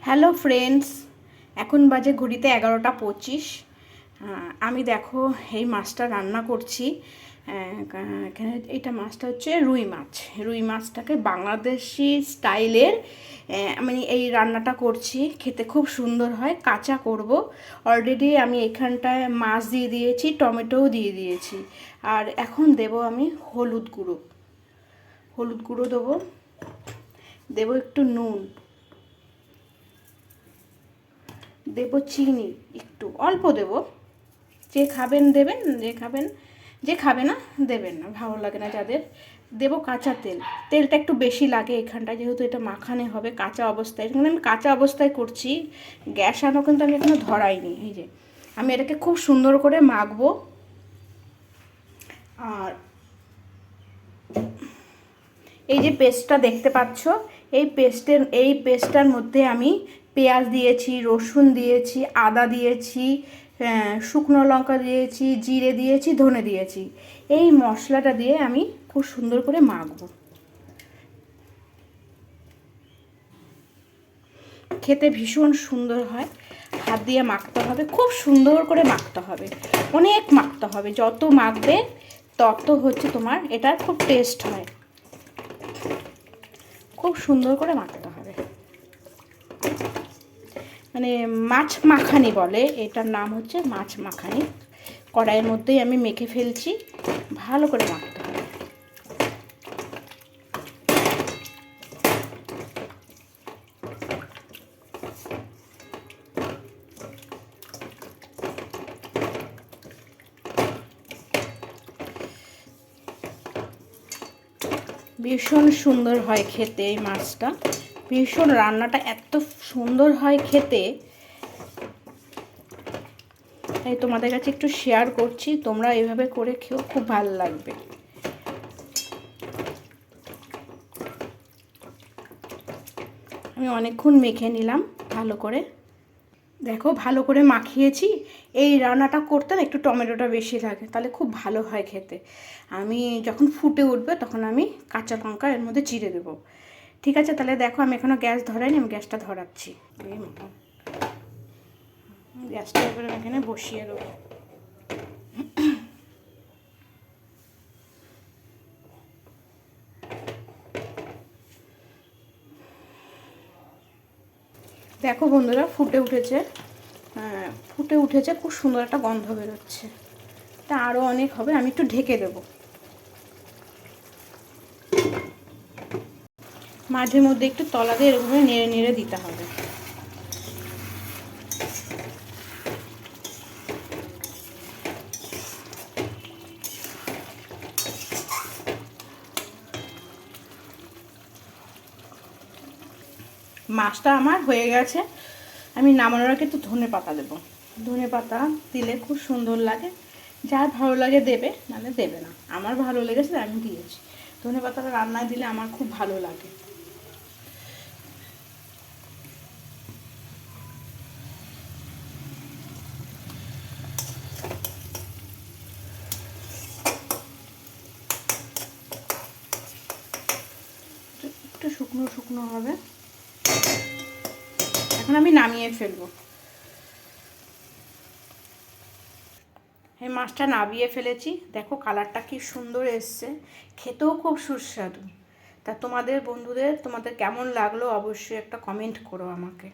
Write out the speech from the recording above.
Hello friends, এখন বাজে ঘড়িতে 11টা 25। আমি দেখো এই মাছটা রান্না করছি। এখানে এইটা মাছটা হচ্ছে রুই মাছ। রুই মাছটাকে বাংলাদেশি স্টাইলের মানে এই রান্নাটা করছি, খেতে খুব সুন্দর হয়। কাঁচা করব। অলরেডি আমি এখানটায় মাছ দিয়ে দিয়েছি, টমেটোও দিয়ে দিয়েছি। আর এখন দেব আমি হলুদ গুঁড়ো। হলুদ গুঁড়ো দেবো, দেবো একটু নুন, দেবো চিনি, একটু অল্প দেবো। যে খাবেন দেবেন, যে খাবে না দেবেন না, ভালো লাগে না যাদের। দেবো কাঁচা তেল। তেলটা একটু বেশি লাগে এখানটায়, যেহেতু এটা মাখানে হবে কাঁচা অবস্থায়। কিন্তু আমি কাঁচা অবস্থায় করছি, গ্যাস আনো কিন্তু আমি এখনো ধরাইনি। এই যে আমি এটাকে খুব সুন্দর করে মাখবো। আর এই যে পেস্টটা দেখতে পাচ্ছ, এই পেস্টটার মধ্যে আমি পেঁয়াজ দিয়েছি, রসুন দিয়েছি, আদা দিয়েছি, শুকনো লঙ্কা দিয়েছি, জিরে দিয়েছি, ধনে দিয়েছি। এই মশলাটা দিয়ে আমি খুব সুন্দর করে মাখবো। খেতে ভীষণ সুন্দর হয়। হাত দিয়ে মাখতে হবে, খুব সুন্দর করে মাখতে হবে, অনেক মাখতে হবে। যত মাখবে তত হচ্ছে তোমার এটার খুব টেস্ট হয়। খুব সুন্দর করে মাখতে হবে। মানে মাছ মাখানি বলে, এটার নাম হচ্ছে মাছ মাখানি। কড়াইয়ের মধ্যেই আমি মেখে ফেলছি, ভালো করে মাখতে হবে। ভীষণ সুন্দর হয় খেতে এই মাছটা, ভীষণ রান্নাটা এত সুন্দর হয় খেতে। তাই তোমাদের কাছে একটু শেয়ার করছি, তোমরা এইভাবে করে খেও, খুব ভালো লাগবে। আমি অনেকক্ষণ মেখে নিলাম ভালো করে। দেখো ভালো করে মাখিয়েছি। এই রান্নাটা করতে না একটু টমেটোটা বেশি লাগে, তাহলে খুব ভালো হয় খেতে। আমি যখন ফুটে উঠবে তখন আমি কাঁচা লঙ্কা এর মধ্যে চিড়ে দেবো। ঠিক আছে, তাহলে দেখো আমি এখনও গ্যাস ধরাইনি, আমি গ্যাসটা ধরাচ্ছি। গ্যাসটা এবারে এখানে বসিয়ে দেবো। দেখো বন্ধুরা, ফুটে উঠেছে। ফুটে উঠেছে, খুব সুন্দর একটা গন্ধ বেরোচ্ছে। তা আরও অনেক হবে, আমি একটু ঢেকে দেবো। মাঝে মধ্যে একটু তলা দিয়ে এরকম নেড়ে নেড়ে দিতে হবে। মাছটা আমার হয়ে গেছে। আমি নামানোর আগে একটু ধনে পাতা দেবো। ধনে পাতা দিলে খুব সুন্দর লাগে। যার ভালো লাগে দেবে, নাহলে দেবে না। আমার ভালো লেগেছে আমি দিয়েছি। ধনে পাতাটা রান্নায় দিলে আমার খুব ভালো লাগে। একটু শুকনো শুকনো হবে। এখন আমি নামিয়ে ফেলবো। এই মাছটা নামিয়ে ফেলেছি। দেখো কালারটা কি সুন্দর এসছে, খেতেও খুব সুস্বাদু। তা তোমাদের বন্ধুদের তোমাদের কেমন লাগলো অবশ্যই একটা কমেন্ট করো আমাকে।